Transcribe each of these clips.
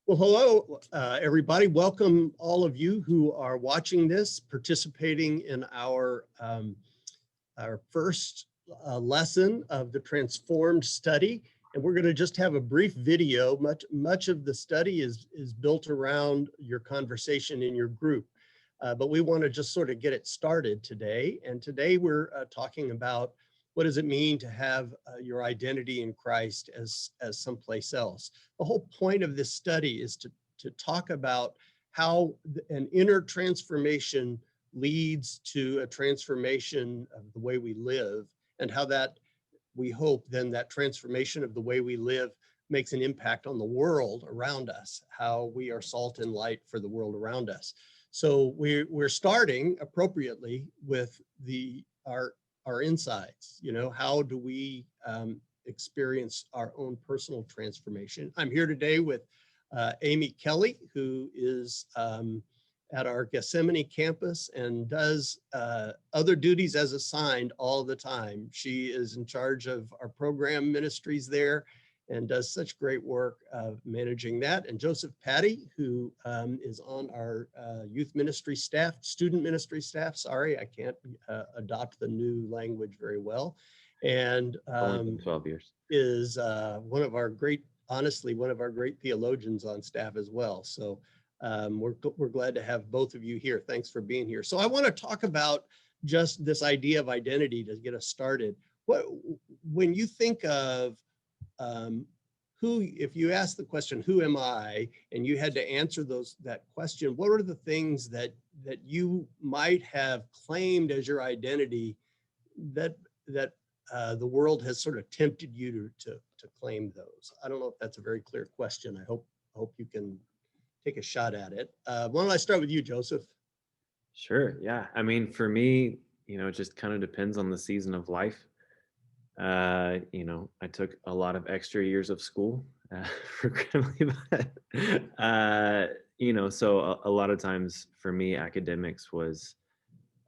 Well, hello, everybody. Welcome all of you who are watching this, participating in our first lesson of the Transformed study. And we're going to just have a brief video. Much of the study is built around your conversation in your group. But we want to just sort of get it started today. And today we're talking about what does it mean to have your identity in Christ as someplace else. The whole point of this study is to talk about how an inner transformation leads to a transformation of the way we live, and how that, we hope then, that transformation of the way we live makes an impact on the world around us, how we are salt and light for the world around us. So we're starting appropriately with our insides. You know, how do we experience our own personal transformation? I'm here today with Amy Kelly, who is at our Gethsemane campus and does other duties as assigned all the time. She is in charge of our program ministries there and does such great work managing that. And Joseph Patty, who is on our youth ministry staff, student ministry staff. Sorry, I can't adopt the new language very well. And Only been 12 years. Is one of our great theologians on staff as well. So we're glad to have both of you here. Thanks for being here. So I want to talk about just this idea of identity to get us started. When you think of if you ask the question, who am I, and you had to answer that question, what are the things that you might have claimed as your identity that the world has sort of tempted you to claim those? I don't know if that's a very clear question. I hope you can take a shot at it. Why don't I start with you, Joseph? Sure. Yeah. I mean, for me, it just kind of depends on the season of life. I took a lot of extra years of school for Grimley, but so a lot of times for me, academics was,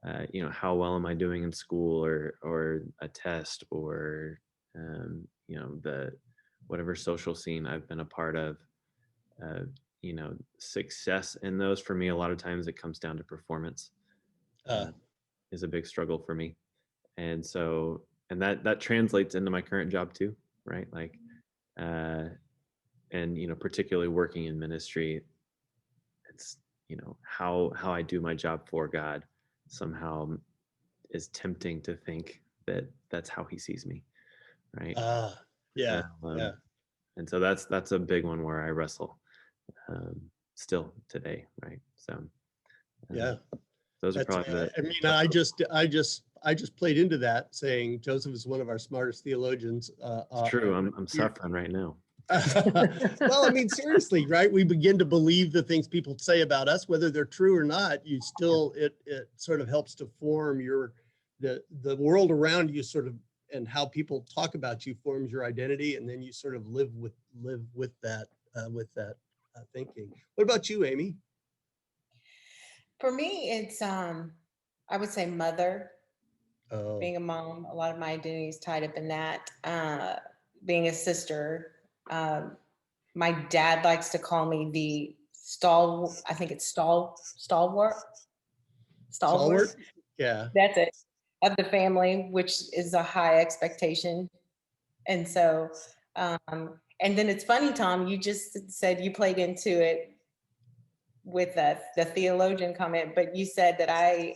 how well am I doing in school, or a test, or the whatever social scene I've been a part of. Success in those, for me, a lot of times it comes down to performance. Is a big struggle for me, and so. And that translates into my current job too, right? Like, and particularly working in ministry, it's how I do my job for God somehow is tempting to think that that's how He sees me, right? Yeah. And so that's a big one where I wrestle still today, right? So yeah, those are probably I just played into that, saying Joseph is one of our smartest theologians. It's true. I'm suffering right now. Well, I mean, seriously, right? We begin to believe the things people say about us, whether they're true or not. It sort of helps to form the world around you, sort of, and how people talk about you forms your identity, and then you sort of live with that thinking. What about you, Amy? For me, it's I would say mother. Oh. Being a mom, a lot of my identity is tied up in that. Being a sister, my dad likes to call me the stalwart. Yeah, that's it, of the family, which is a high expectation. And so, and then it's funny, Tom, you just said you played into it with the theologian comment, but you said that I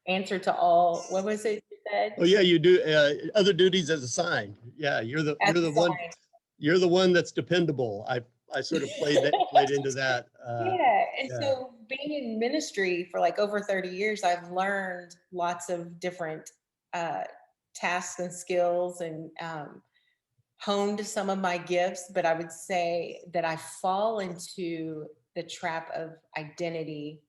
answer to all, what was it you said? Oh yeah, you do other duties as assigned. Yeah, you're the one that's dependable. I sort of played into that. So being in ministry for like over 30 years, I've learned lots of different tasks and skills, and honed some of my gifts, but I would say that I fall into the trap of identity,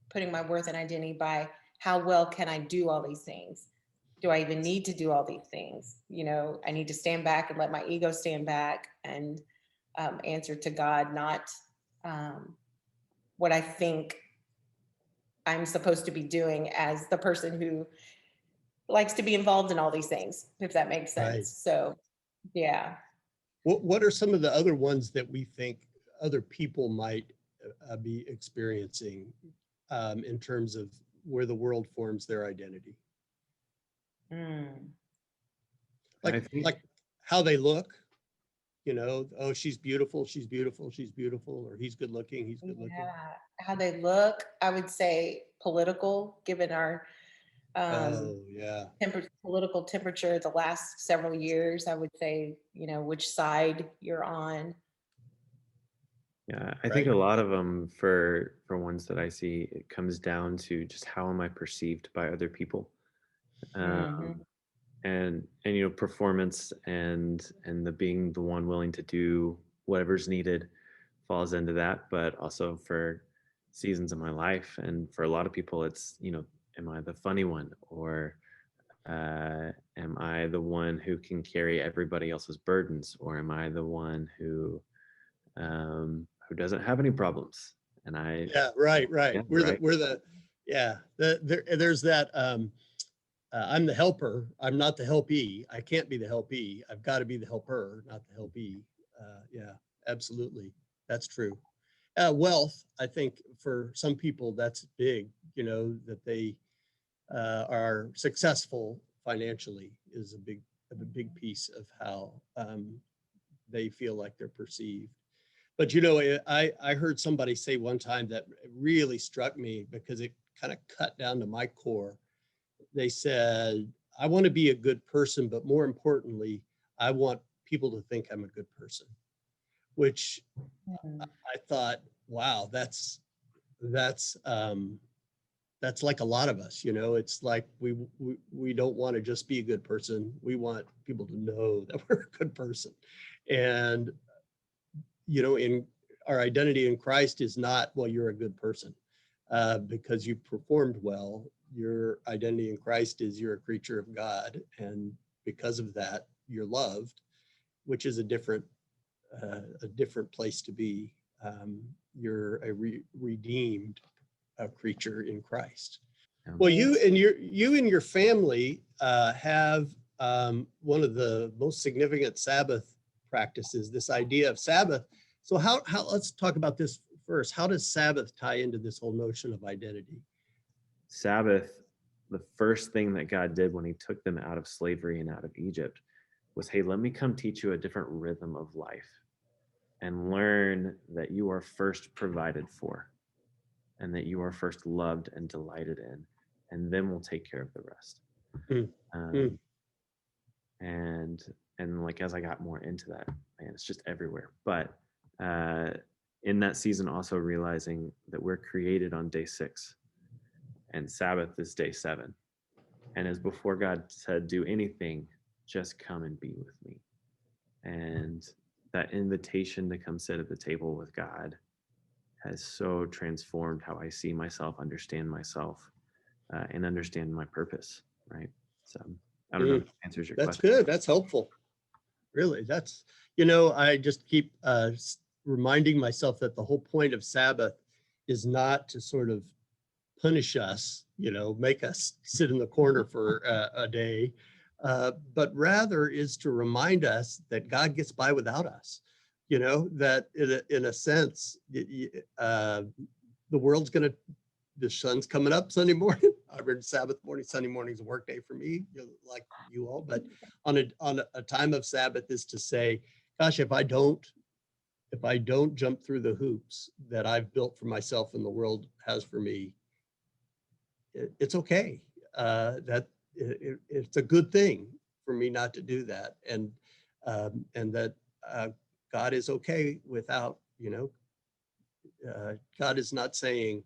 putting my worth in identity by how well can I do all these things? Do I even need to do all these things? I need to stand back and let my ego stand back and answer to God, not what I think I'm supposed to be doing as the person who likes to be involved in all these things, if that makes sense. Right. So, yeah. What are some of the other ones that we think other people might be experiencing in terms of where the world forms their identity. Mm. I think Like how they look, you know, oh, she's beautiful, she's beautiful, she's beautiful, or he's good looking, he's good looking. Yeah, how they look. I would say political, given our Oh, yeah. political temperature the last several years. I would say, you know, which side you're on. Yeah, I think Right. a lot of them for ones that I see, it comes down to just how am I perceived by other people, Mhm. and you know, performance and the being the one willing to do whatever's needed falls into that. But also for seasons of my life, and for a lot of people, it's, you know, am I the funny one, or am I the one who can carry everybody else's burdens, or am I the one who doesn't have any problems? And I, Yeah, right, right. yeah, right. Yeah, there's that, I'm the helper, I'm not the helpee. I can't be the helpee. I've got to be the helper, not the helpee. Yeah, absolutely. That's true. Wealth, I think for some people that's big, you know, that they are successful financially is a big piece of how they feel like they're perceived. But you know, I heard somebody say one time that really struck me because it kind of cut down to my core. They said, I want to be a good person, but more importantly, I want people to think I'm a good person, which Mm. I thought, wow, that's that's like a lot of us, you know. It's like we don't want to just be a good person. We want people to know that we're a good person. And you know, in our identity in Christ is not, well, you're a good person because you performed well. Your identity in Christ is you're a creature of God, and because of that, you're loved, which is a different place to be. You're a redeemed creature in Christ. Yeah. Well, Yes. you and your family have one of the most significant Sabbath practices. This idea of Sabbath. So how let's talk about this first. How does Sabbath tie into this whole notion of identity? Sabbath, the first thing that God did when he took them out of slavery and out of Egypt was, hey, let me come teach you a different rhythm of life and learn that you are first provided for and that you are first loved and delighted in, and then we'll take care of the rest. Mm, mm, Um, and and like as I got more into that, man, it's just everywhere. But uh, in that season, also realizing that we're created on day 6, and Sabbath is day 7. And as before God said, do anything, just come and be with me. And that invitation to come sit at the table with God has so transformed how I see myself, understand myself, and understand my purpose. Right. So I don't know if mm. that answers your That's question. good. That's helpful. Really, that's, you know, I just keep reminding myself that the whole point of Sabbath is not to sort of punish us, you know, make us sit in the corner for a day, but rather is to remind us that God gets by without us. You know, that in a sense, the world's going to, the sun's coming up Sunday morning. I read Sabbath morning. Sunday morning is a work day for me, you know, like you all. But on a time of Sabbath is to say, gosh, if I don't jump through the hoops that I've built for myself and the world has for me, it's okay. That it's a good thing for me not to do that, and that God is okay without, you know, God is not saying,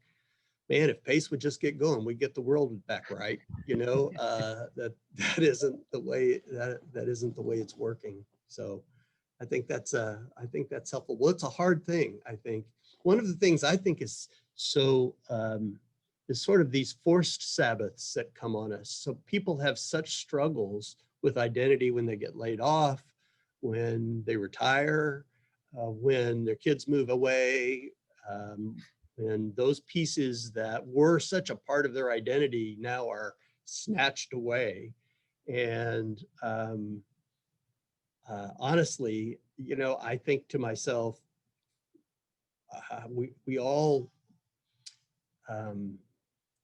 man, if Pace would just get going, we get the world back right. You know, that isn't the way that isn't the way it's working. So I think that's helpful. Well, it's a hard thing. I think one of the things I think is so is sort of these forced Sabbaths that come on us. So people have such struggles with identity when they get laid off, when they retire, when their kids move away, and those pieces that were such a part of their identity now are snatched away. And honestly, you know, I think to myself, we all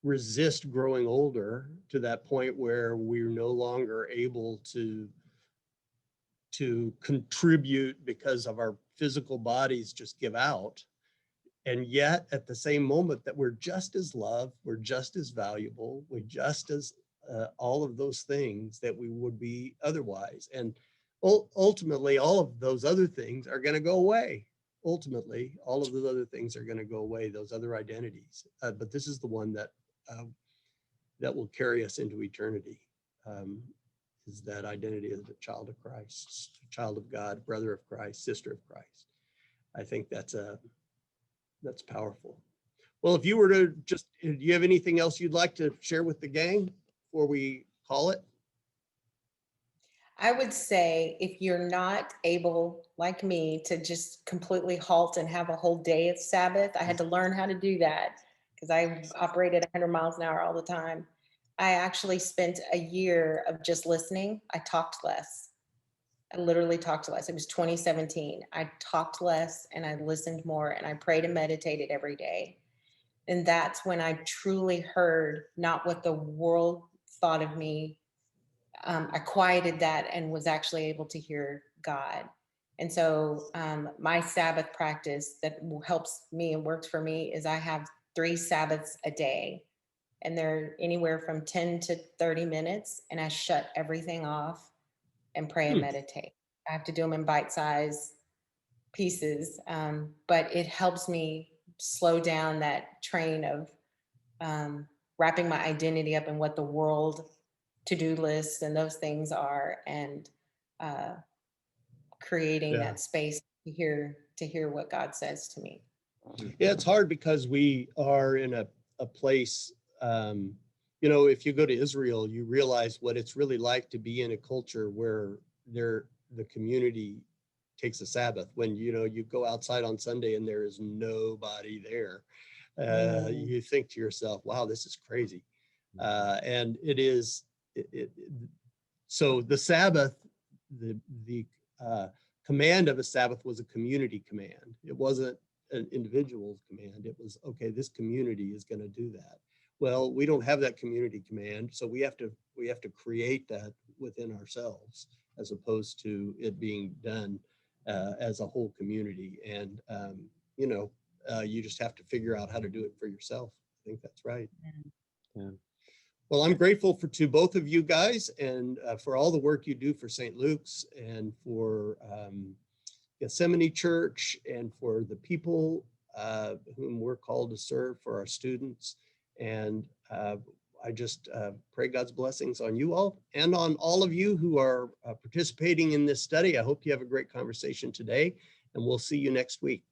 resist growing older to that point where we're no longer able to contribute because of our physical bodies just give out. And yet at the same moment that we're just as loved, we're just as valuable, we're just as all of those things that we would be otherwise. And ultimately, all of those other things are going to go away. Ultimately, all of those other things are going to go away, those other identities. But this is the one that that will carry us into eternity, is that identity of the child of Christ, child of God, brother of Christ, sister of Christ. I think that's powerful. Well, if you were to just, do you have anything else you'd like to share with the gang before we call it? I would say if you're not able, like me, to just completely halt and have a whole day of Sabbath, I had to learn how to do that because I operated 100 miles an hour all the time. I actually spent a year of just listening. I talked less. I literally talked less. It was 2017. I talked less and I listened more and I prayed and meditated every day. And that's when I truly heard not what the world thought of me. I quieted that and was actually able to hear God. And so my Sabbath practice that helps me and works for me is I have 3 Sabbaths a day. And they're anywhere from 10 to 30 minutes. And I shut everything off and pray and meditate. I have to do them in bite-sized pieces, but it helps me slow down that train of wrapping my identity up in what the world to-do lists and those things are, and creating Yeah. that space to hear what God says to me. Yeah, it's hard because we are in a place, you know, if you go to Israel, you realize what it's really like to be in a culture where the community takes a Sabbath. When, you know, you go outside on Sunday and there is nobody there. You think to yourself, wow, this is crazy. And it is, so the Sabbath, the command of a Sabbath was a community command. It wasn't an individual's command. It was, okay, this community is going to do that. Well, we don't have that community command, so we have to create that within ourselves, as opposed to it being done as a whole community. And you know, you just have to figure out how to do it for yourself. I think that's right. Yeah. Well, I'm grateful to both of you guys, and for all the work you do for St. Luke's and for Gethsemane Church, and for the people whom we're called to serve, for our students. And I just pray God's blessings on you all and on all of you who are participating in this study. I hope you have a great conversation today, and we'll see you next week.